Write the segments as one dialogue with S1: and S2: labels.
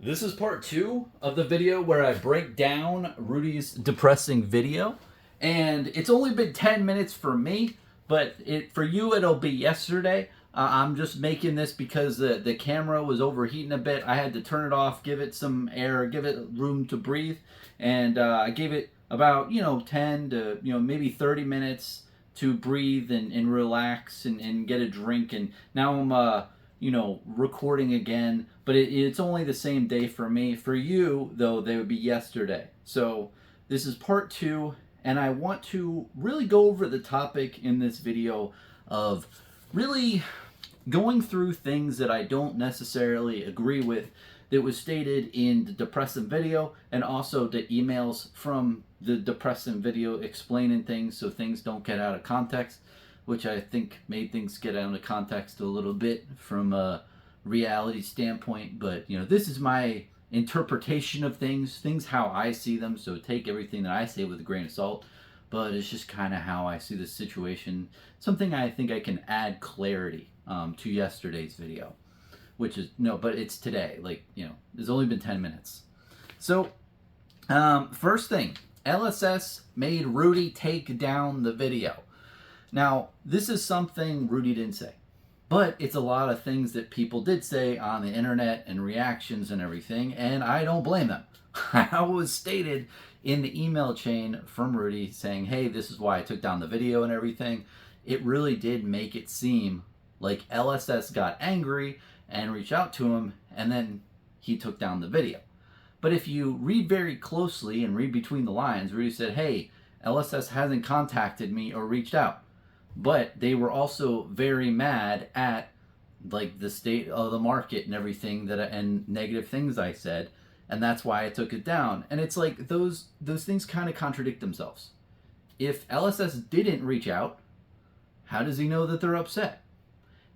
S1: This is part two of the video where I break down Rudy's depressing video. And it's only been 10 minutes for me, but for you it'll be yesterday. I'm just making this because the camera was overheating a bit. I had to turn it off, give it some air, give it room to breathe. And I gave it about, 10 to, maybe 30 minutes to breathe and relax and get a drink. And now I'm recording again, but it's only the same day for me. For you, though, they would be yesterday. So this is part two, and I want to really go over the topic in this video of really going through things that I don't necessarily agree with that was stated in the Depressing video, and also the emails from the Depressing video explaining things so things don't get out of context, which I think made things get out of context a little bit from a reality standpoint. But this is my interpretation of things how I see them. So take everything that I say with a grain of salt. But it's just kind of how I see the situation. Something I think I can add clarity to yesterday's video, which is no, but it's today. There's only been 10 minutes. So first thing, LSS made Rudy take down the video. Now, this is something Rudy didn't say, but it's a lot of things that people did say on the internet and reactions and everything, and I don't blame them. How it was stated in the email chain from Rudy saying, hey, this is why I took down the video and everything, it really did make it seem like LSS got angry and reached out to him, and then he took down the video. But if you read very closely and read between the lines, Rudy said, hey, LSS hasn't contacted me or reached out. But they were also very mad at the state of the market and everything and negative things I said, and that's why I took it down. And it's like those things kind of contradict themselves. If LSS didn't reach out, how does he know that they're upset?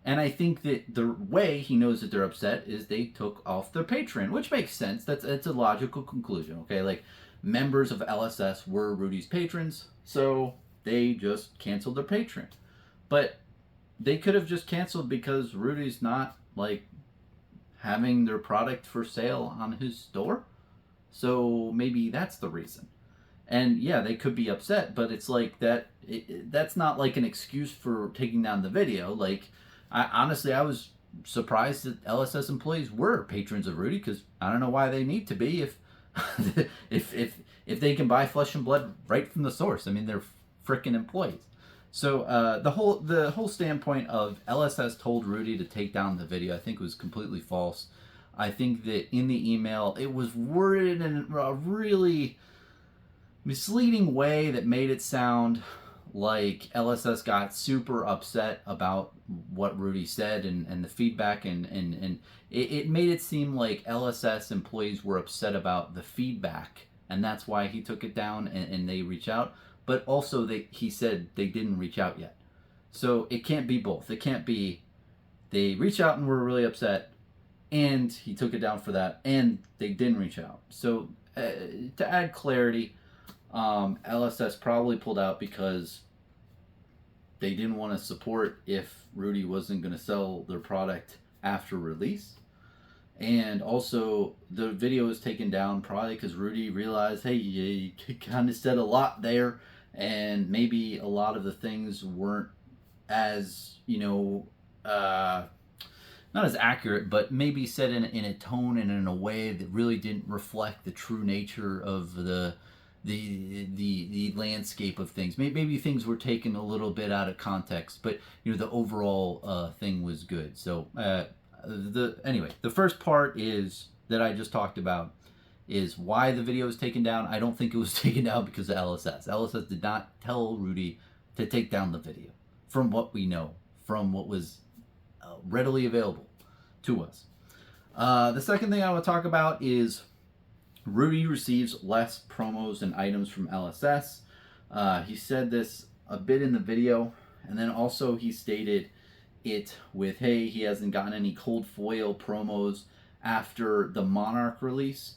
S1: And I think that the way he knows that they're upset is they took off their Patreon, which makes sense. It's a logical conclusion, okay? Members of LSS were Rudy's patrons, so they just canceled their Patreon. But they could have just canceled because Rudy's not having their product for sale on his store. So maybe that's the reason. And yeah, they could be upset, but it's that's not an excuse for taking down the video. I was surprised that LSS employees were patrons of Rudy, because I don't know why they need to be if if they can buy flesh and blood right from the source. I mean, they're freaking employees. So the whole standpoint of LSS told Rudy to take down the video, I think, was completely false. I think that in the email it was worded in a really misleading way that made it sound like LSS got super upset about what Rudy said and the feedback, and it made it seem like LSS employees were upset about the feedback, and that's why he took it down and they reach out. But also he said they didn't reach out yet. So it can't be both. It can't be they reached out and were really upset and he took it down for that, and they didn't reach out. So to add clarity, LSS probably pulled out because they didn't want to support if Rudy wasn't going to sell their product after release. And also, the video was taken down probably because Rudy realized, hey, you kind of said a lot there, and maybe a lot of the things weren't as, not as accurate, but maybe said in a tone and in a way that really didn't reflect the true nature of the landscape of things. Maybe things were taken a little bit out of context, but the overall thing was good. So the first part is that I just talked about is why the video was taken down. I don't think it was taken down because of LSS. LSS did not tell Rudy to take down the video, from what we know, from what was readily available to us. The second thing I want to talk about is Rudy receives less promos and items from LSS. He said this a bit in the video, and then also he stated it with, hey, he hasn't gotten any cold foil promos after the Monarch release.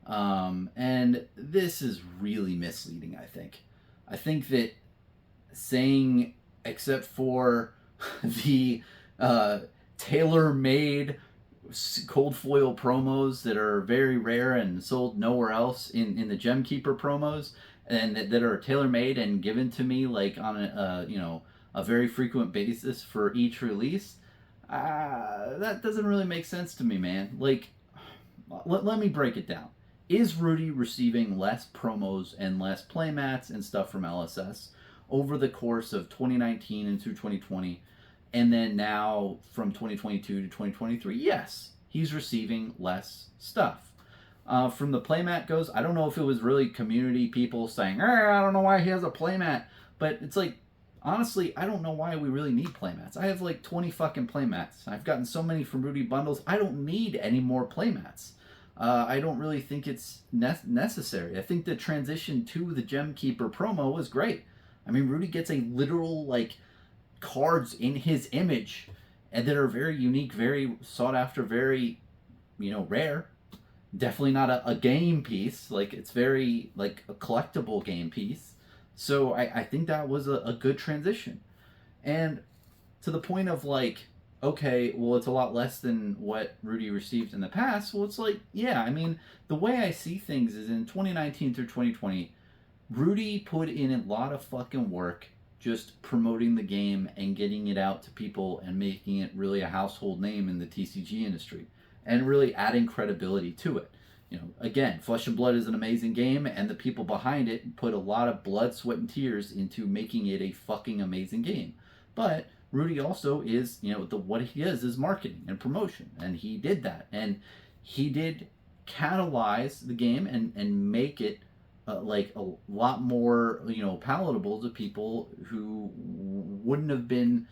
S1: And this is really misleading, I think. I think that saying, except for the tailor-made cold foil promos that are very rare and sold nowhere else in the Gem Keeper promos, and that are tailor made and given to me like on a very frequent basis for each release. That doesn't really make sense to me, man. Like, let me break it down. Is Rudy receiving less promos and less playmats and stuff from LSS over the course of 2019 and through 2020, and then now from 2022 to 2023? Yes, he's receiving less stuff. From the playmat goes, I don't know if it was really community people saying, I don't know why he has a playmat, but it's like, honestly, I don't know why we really need playmats. I have like 20 fucking playmats. I've gotten so many from Rudy bundles. I don't need any more playmats. I don't really think it's necessary. I think the transition to the Gem Keeper promo was great. I mean, Rudy gets a literal, like, cards in his image and that are very unique, very sought after, very, rare. Definitely not a game piece. Like, it's very, like, a collectible game piece. So I think that was a good transition. And to the point of, like, okay, well, it's a lot less than what Rudy received in the past. Well, it's like, yeah, I mean, the way I see things is in 2019 through 2020, Rudy put in a lot of fucking work just promoting the game and getting it out to people and making it really a household name in the TCG industry and really adding credibility to it. Again, Flesh and Blood is an amazing game, and the people behind it put a lot of blood, sweat, and tears into making it a fucking amazing game. But Rudy also is, what he is marketing and promotion, and he did that, and he did catalyze the game and make it like a lot more, palatable to people who wouldn't have been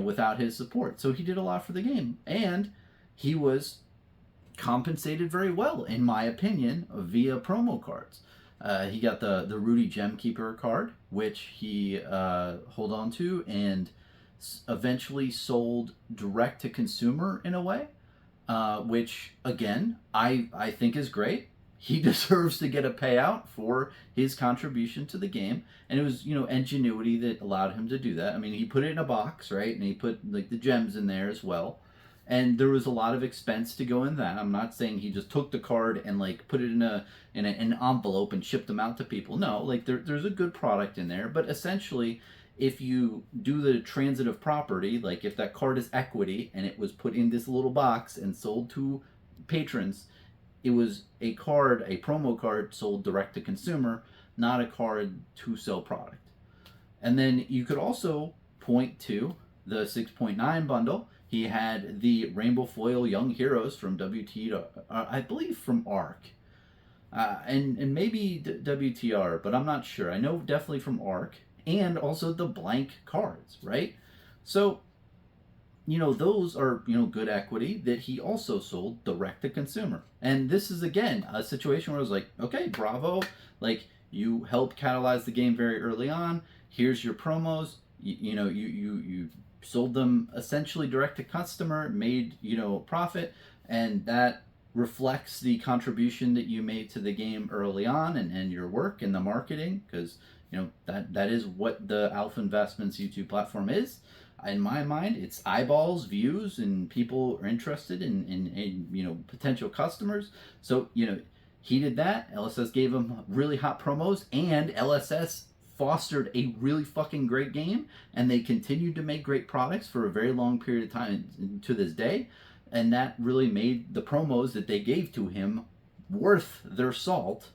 S1: without his support. So he did a lot for the game, and he was compensated very well, in my opinion, via promo cards. He got the Rudy Gem Keeper card, which he held on to and eventually sold direct to consumer in a way, which again I think is great. He deserves to get a payout for his contribution to the game, and it was ingenuity that allowed him to do that. I mean, he put it in a box, right, and he put like the gems in there as well, and there was a lot of expense to go in that. I'm not saying he just took the card and like put it in an envelope and shipped them out to people. No, like there's a good product in there, but essentially, if you do the transitive property, like if that card is equity and it was put in this little box and sold to patrons, it was a promo card sold direct to consumer, not a card to sell product. And then you could also point to the 6.9 bundle. He had the Rainbow Foil Young Heroes from WT, I believe from ARC, and maybe WTR, but I'm not sure. I know definitely from ARC, and also the blank cards, right? So, those are, good equity that he also sold direct to consumer. And this is, again, a situation where I was like, okay, bravo. Like, you helped catalyze the game very early on. Here's your promos. You sold them essentially direct to customer, made, profit. And that reflects the contribution that you made to the game early on and your work and the marketing. Because, that is what the Alpha Investments YouTube platform is. In my mind, it's eyeballs, views, and people are interested in potential customers. So, he did that. LSS gave him really hot promos, and LSS fostered a really fucking great game, and they continued to make great products for a very long period of time to this day. And that really made the promos that they gave to him worth their salt.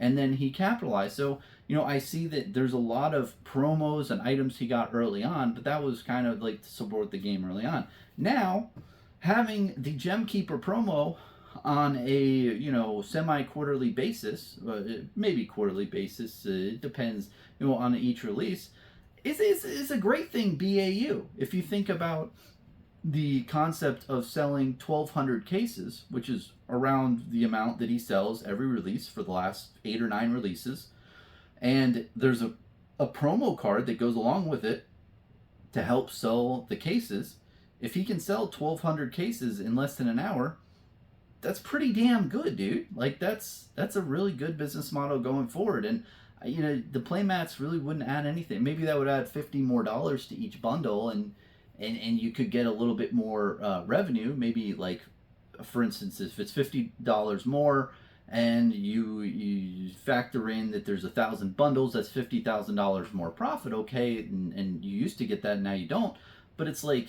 S1: And then he capitalized. So, I see that there's a lot of promos and items he got early on, but that was kind of like to support the game early on. Now, having the Gem Keeper promo on a, semi-quarterly basis, maybe quarterly basis, it depends, on each release, is a great thing, BAU. If you think about the concept of selling 1,200 cases, which is around the amount that he sells every release for the last 8 or 9 releases, and there's a promo card that goes along with it to help sell the cases. If he can sell 1,200 cases in less than an hour, that's pretty damn good, dude. Like, that's a really good business model going forward. And the playmats really wouldn't add anything. Maybe that would add $50 more to each bundle, and and you could get a little bit more revenue. Maybe like, for instance, if it's $50 more, and you factor in that there's 1,000 bundles, that's $50,000 more profit. Okay, and you used to get that, now you don't. But it's like,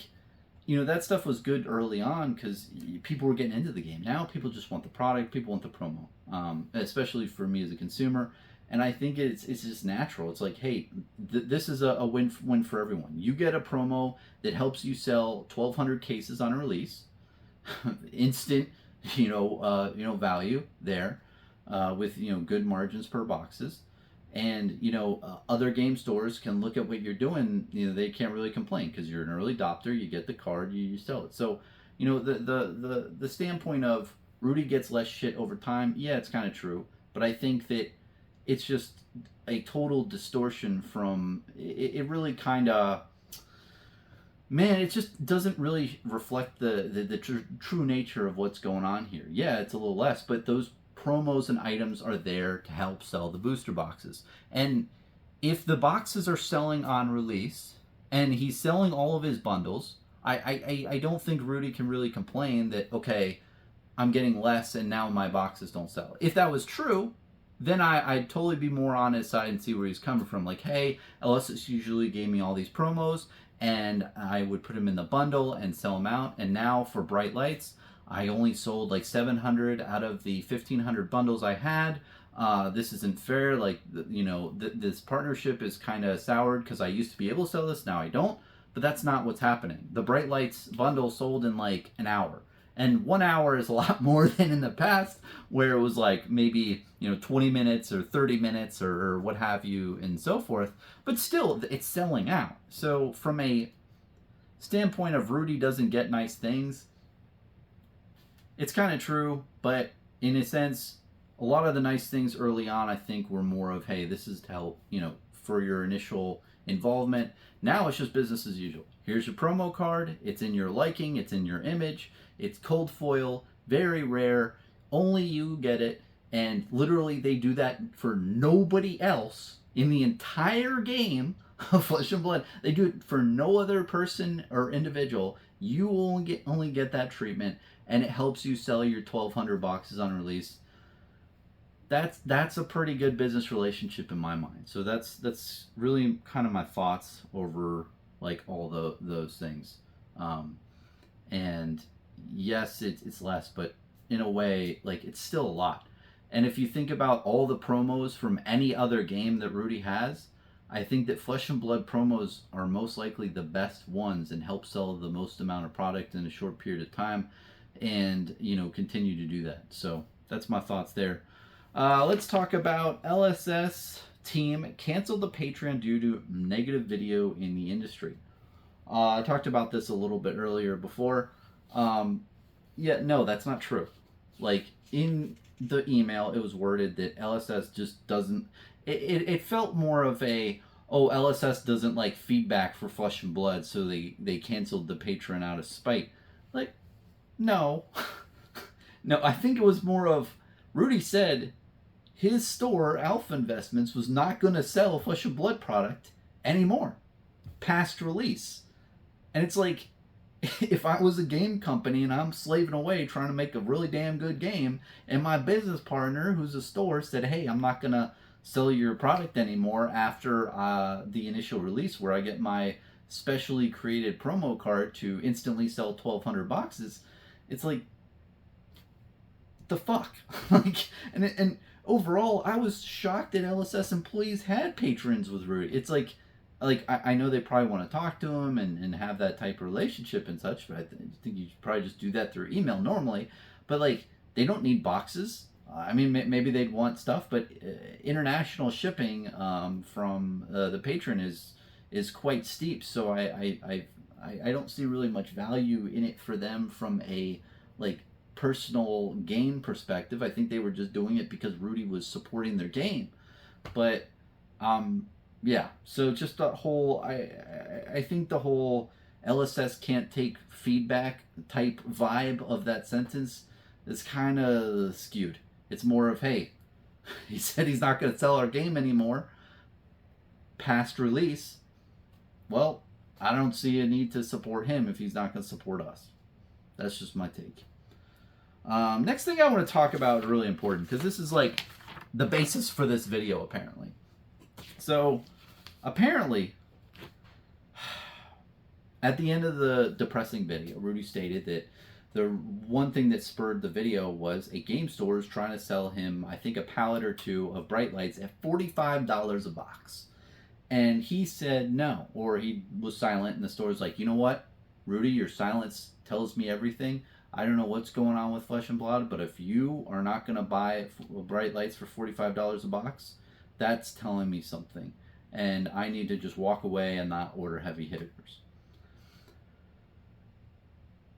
S1: that stuff was good early on because people were getting into the game. Now people just want the product, people want the promo, especially for me as a consumer. And I think it's just natural. It's like, hey, this is a win for everyone. You get a promo that helps you sell 1,200 cases on release, instant, value there, with good margins per boxes. And other game stores can look at what you're doing. They can't really complain because you're an early adopter. You get the card, you sell it. So the standpoint of Rudy gets less shit over time, yeah, it's kind of true. But I think that it's just a total distortion from it. Really kind of, man, it just doesn't really reflect the true nature of what's going on here. Yeah, it's a little less, but those promos and items are there to help sell the booster boxes. And if the boxes are selling on release and he's selling all of his bundles, I don't think Rudy can really complain that, okay, I'm getting less and now my boxes don't sell. If that was true, then I'd totally be more on his side and see where he's coming from. Like, hey, LSS usually gave me all these promos, and I would put them in the bundle and sell them out. And now for Bright Lights, I only sold like 700 out of the 1,500 bundles I had. This isn't fair. Like, this partnership is kind of soured because I used to be able to sell this, now I don't. But that's not what's happening. The Bright Lights bundle sold in like an hour. And 1 hour is a lot more than in the past, where it was like maybe 20 minutes or 30 minutes or what have you and so forth. But still, it's selling out. So from a standpoint of Rudy doesn't get nice things, it's kind of true. But in a sense, a lot of the nice things early on, I think, were more of, hey, this is to help, for your initial involvement. Now it's just business as usual. Here's your promo card. It's in your liking. It's in your image. It's cold foil, very rare. Only you get it. And literally they do that for nobody else in the entire game of Flesh and Blood. They do it for no other person or individual. You only get that treatment, and it helps you sell your 1,200 boxes on release. That's a pretty good business relationship in my mind. So that's really kind of my thoughts over like all those things. And yes, it's less, but in a way, like, it's still a lot. And if you think about all the promos from any other game that Rudy has, I think that Flesh and Blood promos are most likely the best ones and help sell the most amount of product in a short period of time, and continue to do that. So that's my thoughts there. Let's talk about LSS team canceled the Patreon due to negative video in the industry. I talked about this a little bit earlier before. Yeah, no, that's not true. Like, in the email, it was worded that LSS just doesn't... It felt more of a, LSS doesn't like feedback for Flesh and Blood, so they canceled the Patreon out of spite. Like, no. No, I think it was more of, Rudy said his store, Alpha Investments, was not going to sell Flesh and Blood product anymore past release. And it's like, if I was a game company and I'm slaving away trying to make a really damn good game, and my business partner, who's a store, said, hey, I'm not going to sell your product anymore after the initial release, where I get my specially created promo card to instantly sell 1,200 boxes, it's like, the fuck? Like, and overall, I was shocked that LSS employees had patrons with Rudy. It's like I know they probably want to talk to him and have that type of relationship and such, but I think you should probably just do that through email normally. But like, they don't need boxes. I mean, maybe they'd want stuff, but international shipping from the patron is quite steep. So I don't see really much value in it for them from a like personal gain perspective. I think they were just doing it because Rudy was supporting their game. But yeah, so just the whole, I think the whole LSS can't take feedback type vibe of that sentence is kind of skewed. It's more of, hey, he said he's not going to sell our game anymore past release. Well, I don't see a need to support him if he's not going to support us. That's just my take. Next thing I want to talk about is really important because this is like the basis for this video, apparently. So, apparently, at the end of the Depressing video, Rudy stated that the one thing that spurred the video was a game store is trying to sell him, I think, a pallet or two of bright lights at $45 a box. And he said no, or he was silent, and the store's like, you know what, Rudy, your silence tells me everything. I don't know what's going on with Flesh and Blood, but if you are not going to buy bright lights for $45 a box, that's telling me something. And I need to just walk away and not order heavy hitters.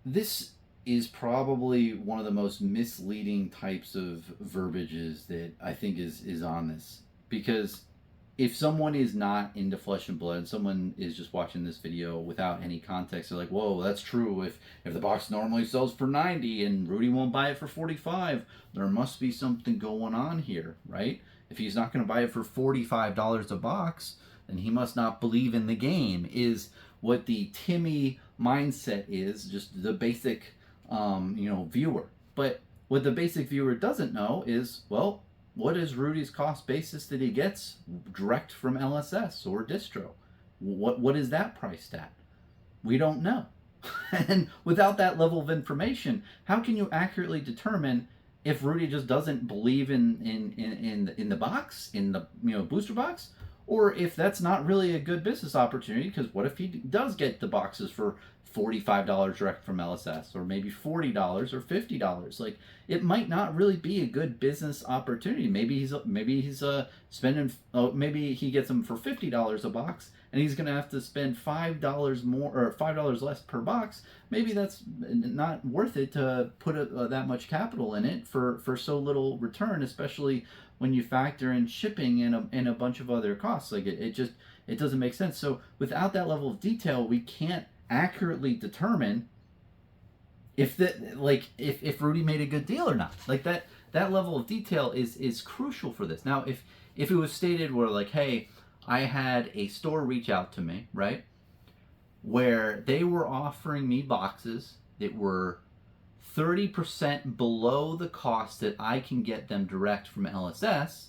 S1: This is probably one of the most misleading types of verbiages that I think is on this. Because if someone is not into Flesh and Blood, someone is just watching this video without any context, they're like, whoa, that's true. If the box normally sells for $90 and Rudy won't buy it for $45, there must be something going on here, right? If he's not going to buy it for $45 a box, then he must not believe in the game, is what the Timmy mindset is, just the basic, viewer. But what the basic viewer doesn't know is, well, what is Rudy's cost basis that he gets direct from LSS or distro? What is that priced at? We don't know. And without that level of information, how can you accurately determine if Rudy just doesn't believe in the box, in the booster box, or if that's not really a good business opportunity? Because what if he does get the boxes for $45 direct from LSS, or maybe $40 or $50? Like, it might not really be a good business opportunity. Maybe he's spending. Maybe he gets them for $50 a box, and he's going to have to spend $5 more or $5 less per box. Maybe that's not worth it to put that much capital in it for so little return, especially when you factor in shipping and a bunch of other costs. Like, it doesn't make sense. So without that level of detail, we can't accurately determine if Rudy made a good deal or not. Like, that level of detail is crucial for this. Now, if it was stated where, like, hey, I had a store reach out to me, right, where they were offering me boxes that were 30% below the cost that I can get them direct from LSS,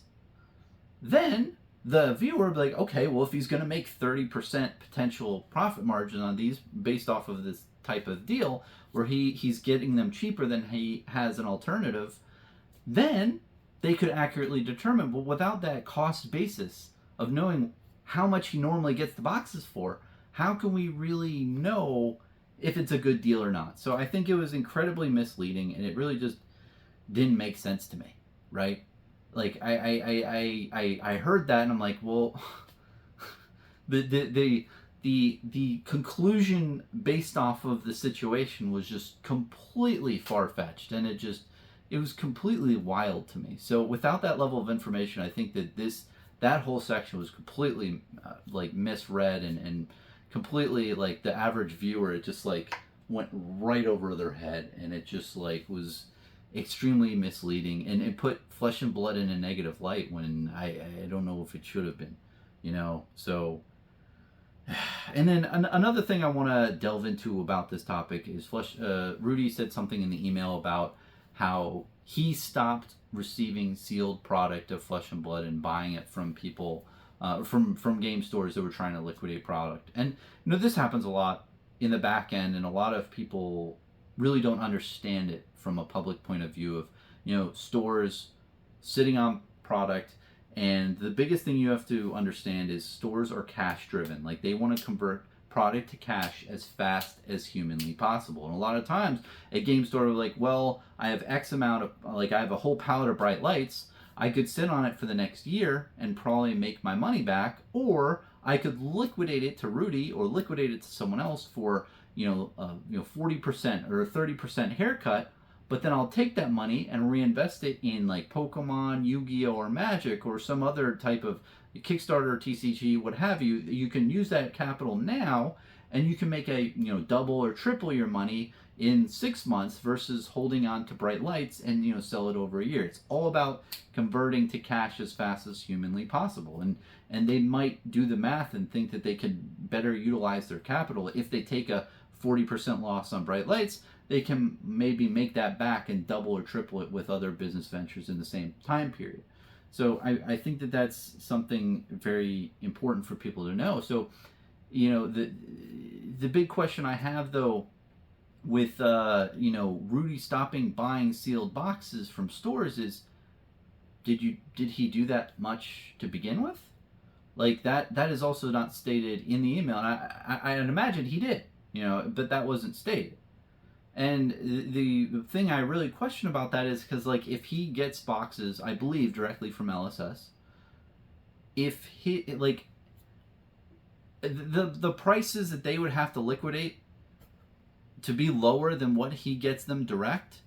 S1: then the viewer would be like, okay, well, if he's going to make 30% potential profit margin on these based off of this type of deal where he's getting them cheaper than he has an alternative, then they could accurately determine. But without that cost basis of knowing how much he normally gets the boxes for, how can we really know if it's a good deal or not? So I think it was incredibly misleading, and it really just didn't make sense to me, right? Like, I heard that, and I'm like, well, the conclusion based off of the situation was just completely far-fetched, and it was completely wild to me. So without that level of information, I think that whole section was completely misread and completely, like, the average viewer, it just like went right over their head, and it just like was extremely misleading, and it put Flesh and Blood in a negative light when I don't know if it should have been, so. And then another thing I want to delve into about this topic is Rudy said something in the email about how he stopped receiving sealed product of Flesh and Blood and buying it from people, from game stores that were trying to liquidate product. And this happens a lot in the back end, and a lot of people really don't understand it from a public point of view of stores sitting on product. And the biggest thing you have to understand is stores are cash driven. Like, they want to convert product to cash as fast as humanly possible. And a lot of times a game store will be like, well, I have X amount of, like, I have a whole pallet of bright lights. I could sit on it for the next year and probably make my money back, or I could liquidate it to Rudy or liquidate it to someone else for 40% or a 30% haircut, but then I'll take that money and reinvest it in, like, Pokemon, Yu-Gi-Oh, or Magic, or some other type of Kickstarter, TCG, what have you. You can use that capital now, and you can make a double or triple your money in 6 months versus holding on to bright lights and sell it over a year. It's all about converting to cash as fast as humanly possible. And they might do the math and think that they could better utilize their capital. If they take a 40% loss on bright lights, they can maybe make that back and double or triple it with other business ventures in the same time period. So I think that that's something very important for people to know. So, the big question I have though with Rudy stopping buying sealed boxes from stores is, did he do that much to begin with? Like that is also not stated in the email, and I imagine he did, but that wasn't stated. And the thing I really question about that is because, like, if he gets boxes, I believe, directly from LSS, if he, like, the prices that they would have to liquidate to be lower than what he gets them direct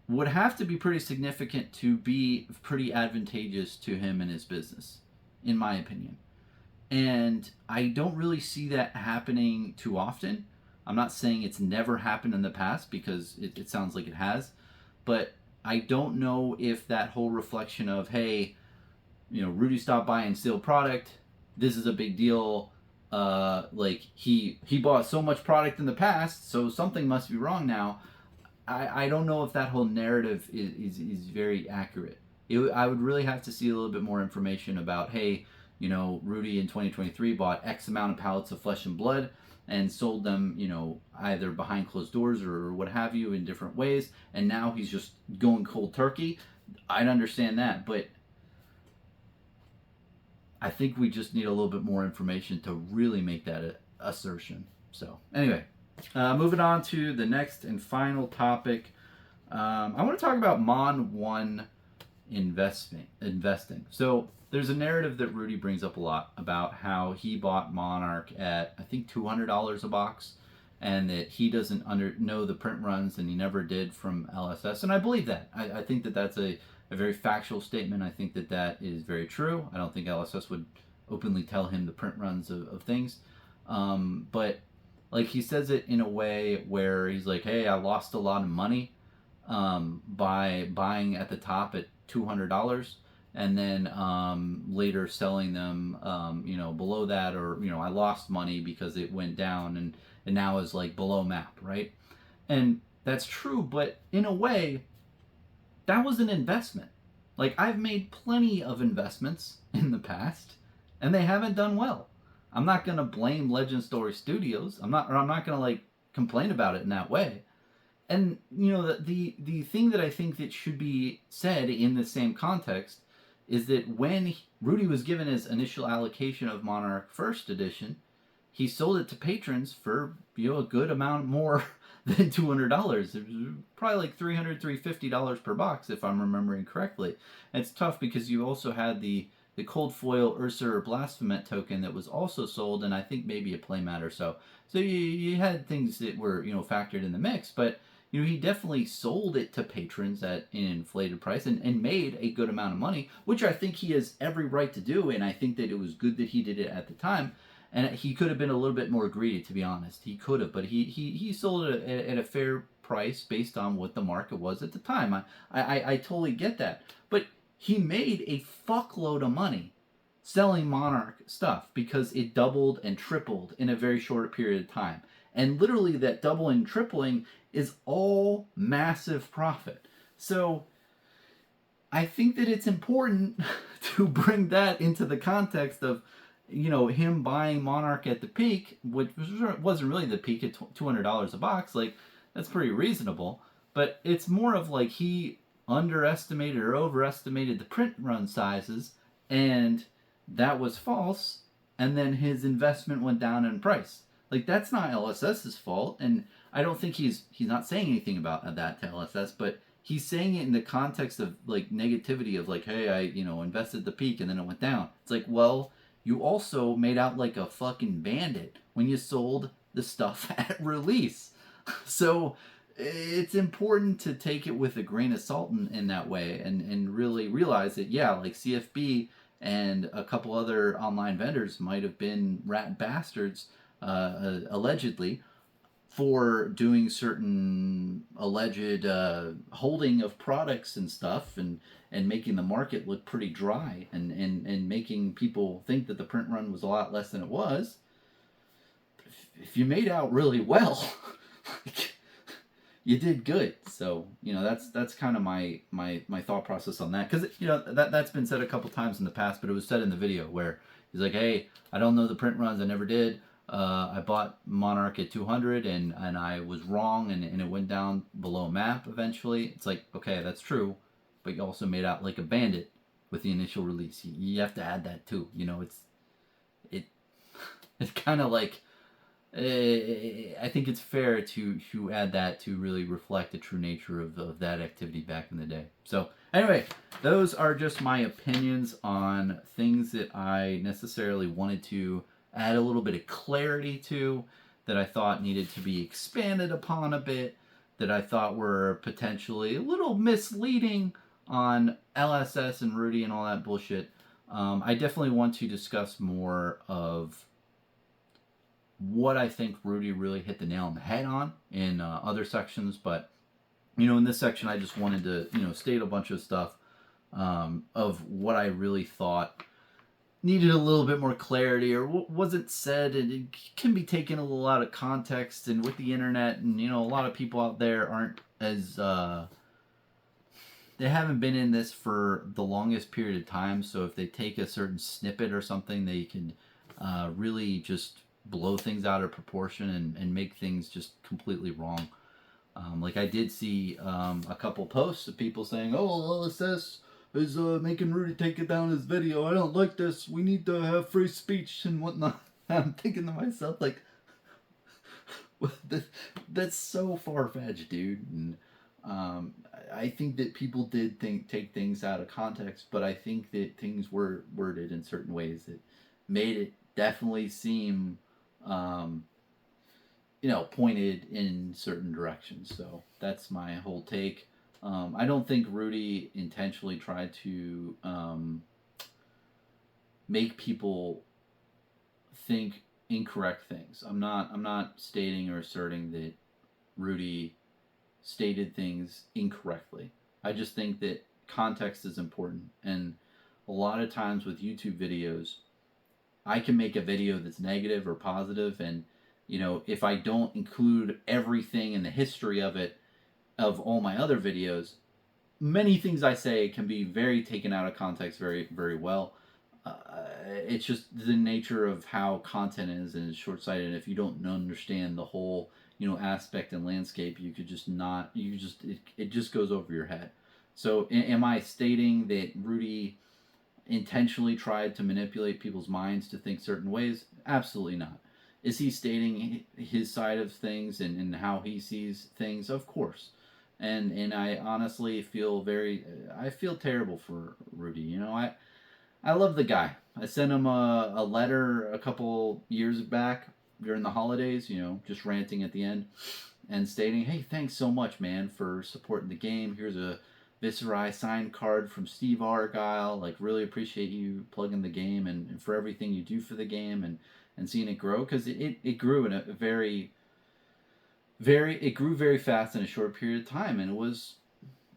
S1: would have to be pretty significant to be pretty advantageous to him and his business, in my opinion. And I don't really see that happening too often. I'm not saying it's never happened in the past, because it sounds like it has, but I don't know if that whole reflection of, hey, Rudy stopped buying sealed product, this is a big deal, like he bought so much product in the past, so something must be wrong now. I don't know if that whole narrative is very accurate. I would really have to see a little bit more information about, hey, Rudy in 2023 bought X amount of pallets of flesh and blood and sold them, either behind closed doors or what have you in different ways, and now he's just going cold turkey. I'd understand that, but I think we just need a little bit more information to really make that assertion. So anyway, moving on to the next and final topic. I want to talk about Mon 1 investing. So there's a narrative that Rudy brings up a lot about how he bought Monarch at, I think, $200 a box, and that he doesn't know the print runs, and he never did from LSS. And I believe that. I think that that's a very factual statement. I think that that is very true. I don't think LSS would openly tell him the print runs of things. But like, he says it in a way where he's like, hey, I lost a lot of money by buying at the top at $200 and then later selling them below that, or I lost money because it went down and now is like below map, right? And that's true, but in a way that was an investment. Like, I've made plenty of investments in the past and they haven't done well. I'm not going to blame Legend Story Studios. I'm not going to like complain about it in that way. And the thing that I think that should be said in the same context is that when Rudy was given his initial allocation of Monarch First Edition, he sold it to patrons for a good amount more than $200. It was probably like $300, $350 per box, if I'm remembering correctly. And it's tough because you also had the cold foil Ursa Blasphemous token that was also sold, and I think maybe a playmat or so. So you had things that were factored in the mix, but he definitely sold it to patrons at an inflated price and made a good amount of money, which I think he has every right to do, and I think that it was good that he did it at the time. And he could have been a little bit more greedy, to be honest. He could have, but he sold it at a fair price based on what the market was at the time. I totally get that. But he made a fuckload of money selling Monarch stuff because it doubled and tripled in a very short period of time. And literally that doubling and tripling is all massive profit. So I think that it's important to bring that into the context of him buying Monarch at the peak, which wasn't really the peak at $200 a box. Like, that's pretty reasonable. But it's more of like he underestimated or overestimated the print run sizes, and that was false, and then his investment went down in price. Like, that's not LSS's fault, and I don't think he's not saying anything about that to LSS, but he's saying it in the context of like negativity of like, hey, I invested at the peak and then it went down. It's like, well, you also made out like a fucking bandit when you sold the stuff at release. So it's important to take it with a grain of salt in that way, and really realize that, yeah, like CFB and a couple other online vendors might have been rat bastards, allegedly, for doing certain alleged holding of products and stuff, and making the market look pretty dry, and making people think that the print run was a lot less than it was. If you made out really well, you did good. So that's kind of my thought process on that, because that's been said a couple times in the past, but it was said in the video where he's like, hey, I don't know the print runs, I never did. I bought Monarch at 200 and I was wrong, and it went down below map eventually. It's like, okay, that's true, but you also made out like a bandit with the initial release. You have to add that too. It's kind of like, I think it's fair to add that to really reflect the true nature of that activity back in the day. So anyway, those are just my opinions on things that I necessarily wanted to add a little bit of clarity to, that I thought needed to be expanded upon a bit, that I thought were potentially a little misleading on LSS and Rudy and all that bullshit. I definitely want to discuss more of what I think Rudy really hit the nail on the head on in other sections, but in this section I just wanted to state a bunch of stuff of what I really thought needed a little bit more clarity, or wasn't said, and it can be taken a little out of context. And with the internet, and a lot of people out there aren't as they haven't been in this for the longest period of time, so if they take a certain snippet or something, they can really just blow things out of proportion and make things just completely wrong. Like I did see a couple posts of people saying, oh, LSS is making Rudy take it down his video. I don't like this. We need to have free speech and whatnot. I'm thinking to myself, like, that's so far-fetched, dude. And I think that people did take things out of context, but I think that things were worded in certain ways that made it definitely seem pointed in certain directions. So that's my whole take. I don't think Rudy intentionally tried to make people think incorrect things. I'm not stating or asserting that Rudy stated things incorrectly. I just think that context is important, and a lot of times with YouTube videos, I can make a video that's negative or positive, and if I don't include everything in the history of it, of all my other videos, many things I say can be very taken out of context very, very well. It's just the nature of how content is, and it's short-sighted. And if you don't understand the whole aspect and landscape, you could just not, it just goes over your head. So am I stating that Rudy intentionally tried to manipulate people's minds to think certain ways? Absolutely not. Is he stating his side of things and how he sees things? Of course. And I honestly feel I feel terrible for Rudy. I love the guy. I sent him a letter a couple years back during the holidays, just ranting at the end and stating, hey, thanks so much, man, for supporting the game. Here's a Viscerai signed card from Steve Argyle. Like, really appreciate you plugging the game and for everything you do for the game and seeing it grow, because it grew in a it grew very fast in a short period of time, and it was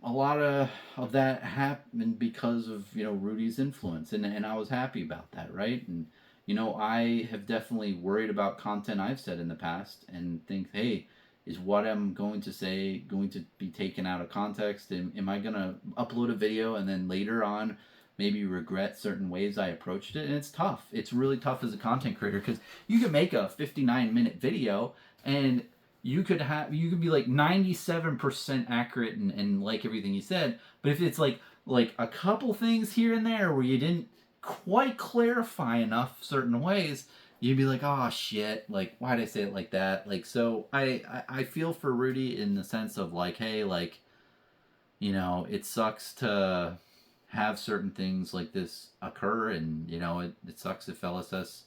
S1: a lot of that happened because of Rudy's influence, and I was happy about that, right? And I have definitely worried about content I've said in the past and think, hey, is what I'm going to say going to be taken out of context? Am I going to upload a video and then later on maybe regret certain ways I approached it? And it's tough. It's really tough as a content creator, because you can make a 59-minute video and you could be like 97% accurate and like everything you said, but if it's like a couple things here and there where you didn't quite clarify enough certain ways, you'd be like, oh shit, like, why'd I say it like that? Like, so I feel for Rudy in the sense of like, hey, like, it sucks to have certain things like this occur, and it sucks if LSS,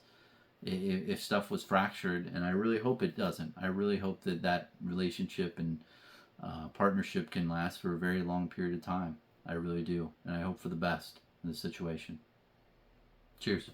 S1: if stuff was fractured, and I really hope it doesn't. I really hope that relationship and partnership can last for a very long period of time. I really do, and I hope for the best in this situation. Cheers.